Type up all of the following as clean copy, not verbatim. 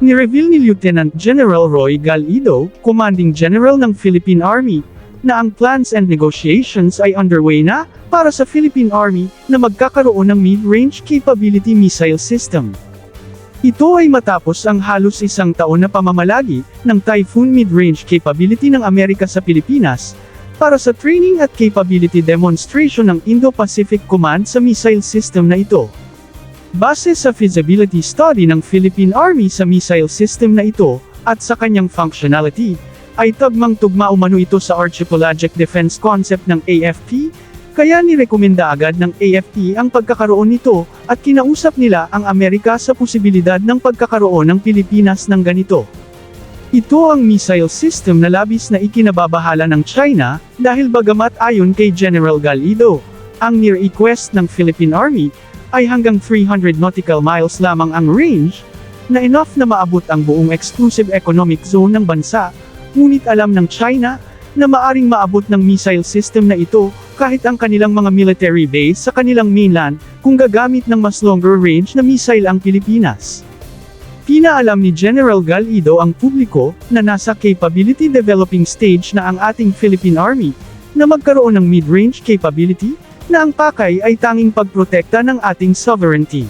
Nireveal ni Lieutenant General Roy Galido, Commanding General ng Philippine Army, na ang plans and negotiations ay underway na para sa Philippine Army na magkakaroon ng mid-range capability missile system. Ito ay matapos ang halos isang taon na pamamalagi ng Typhoon mid-range capability ng Amerika sa Pilipinas para sa training at capability demonstration ng Indo-Pacific Command sa missile system na ito. Base sa feasibility study ng Philippine Army sa missile system na ito, at sa kanyang functionality, ay tugmang-tugma umano ito sa Archipelagic Defense Concept ng AFP, kaya nirekomenda agad ng AFP ang pagkakaroon nito, at kinausap nila ang Amerika sa posibilidad ng pagkakaroon ng Pilipinas ng ganito. Ito ang missile system na labis na ikinababahala ng China, dahil bagamat ayon kay General Galido, ang near request ng Philippine Army, ay hanggang 300 nautical miles lamang ang range, na enough na maabot ang buong exclusive economic zone ng bansa, ngunit alam ng China, na maaring maabot ng missile system na ito, kahit ang kanilang mga military base sa kanilang mainland, kung gagamit ng mas longer range na missile ang Pilipinas. Pinaalam ni General Galido ang publiko, na nasa capability developing stage na ang ating Philippine Army, na magkaroon ng mid-range capability, na ang pakay ay tanging pagprotekta ng ating sovereignty.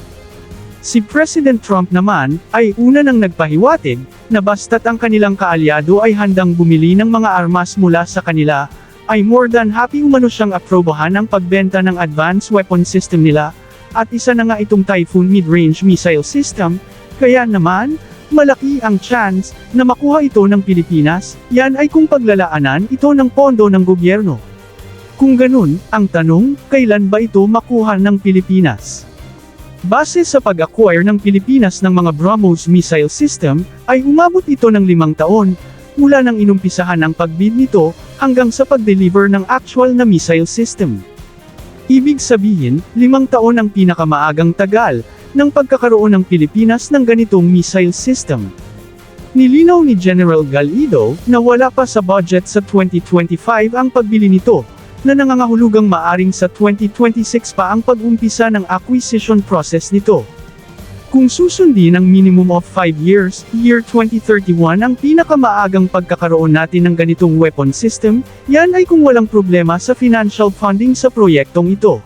Si President Trump naman, ay una nang nagpahiwatig, na basta't ang kanilang kaalyado ay handang bumili ng mga armas mula sa kanila, ay more than happy umano siyang aprobahan ang pagbenta ng advanced weapon system nila, at isa na nga itong Typhoon mid-range missile system, kaya naman, malaki ang chance, na makuha ito ng Pilipinas, yan ay kung paglalaanan ito ng pondo ng gobyerno. Kung ganun, ang tanong, kailan ba ito makuha ng Pilipinas? Base sa pag-acquire ng Pilipinas ng mga BrahMos missile system, ay umabot ito ng 5 taon, mula nang inumpisahan ang pagbid nito, hanggang sa pag-deliver ng actual na missile system. Ibig sabihin, 5 taon ang pinakamaagang tagal, ng pagkakaroon ng Pilipinas ng ganitong missile system. Nilinaw ni General Galido, na wala pa sa budget sa 2025 ang pagbili nito, na nangangahulugang maaring sa 2026 pa ang pag-umpisa ng acquisition process nito. Kung susundin ang minimum of 5 years, year 2031 ang pinakamaagang pagkakaroon natin ng ganitong weapon system, yan ay kung walang problema sa financial funding sa proyektong ito.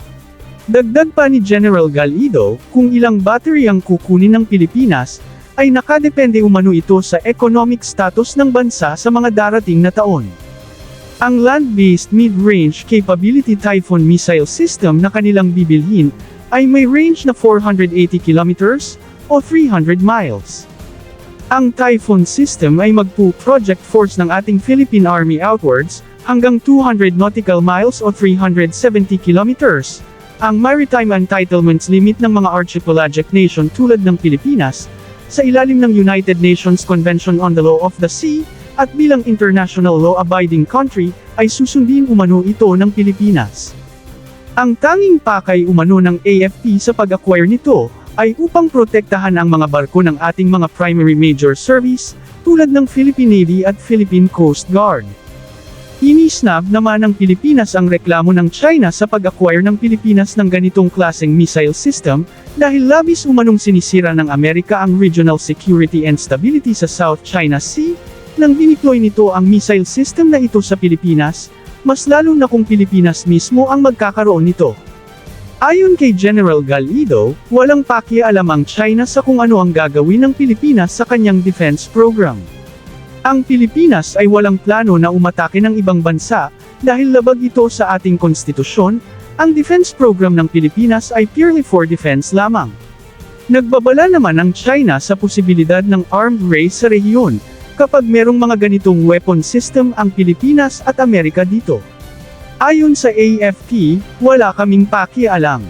Dagdag pa ni General Galido, kung ilang battery ang kukunin ng Pilipinas, ay nakadepende umano ito sa economic status ng bansa sa mga darating na taon. Ang land-based mid-range capability Typhoon missile system na kanilang bibilhin, ay may range na 480 kilometers, o 300 miles. Ang Typhoon system ay magpo-project force ng ating Philippine Army outwards, hanggang 200 nautical miles o 370 kilometers. Ang maritime entitlements limit ng mga archipelagic nation tulad ng Pilipinas, sa ilalim ng United Nations Convention on the Law of the Sea, at bilang international law-abiding country, ay susundin umano ito ng Pilipinas. Ang tanging pakay umano ng AFP sa pag-acquire nito, ay upang protektahan ang mga barko ng ating mga primary major service, tulad ng Philippine Navy at Philippine Coast Guard. Inisnab naman ng Pilipinas ang reklamo ng China sa pag-acquire ng Pilipinas ng ganitong klaseng missile system, dahil labis umanong sinisira ng Amerika ang regional security and stability sa South China Sea, nang dineploy nito ang missile system na ito sa Pilipinas, mas lalo na kung Pilipinas mismo ang magkakaroon nito. Ayon kay General Galido, walang pakialam ang China sa kung ano ang gagawin ng Pilipinas sa kanyang defense program. Ang Pilipinas ay walang plano na umatake ng ibang bansa, dahil labag ito sa ating konstitusyon, ang defense program ng Pilipinas ay purely for defense lamang. Nagbabala naman ang China sa posibilidad ng armed race sa rehiyon, kapag merong mga ganitong weapon system ang Pilipinas at Amerika dito. Ayon sa AFP, wala kaming pakialam.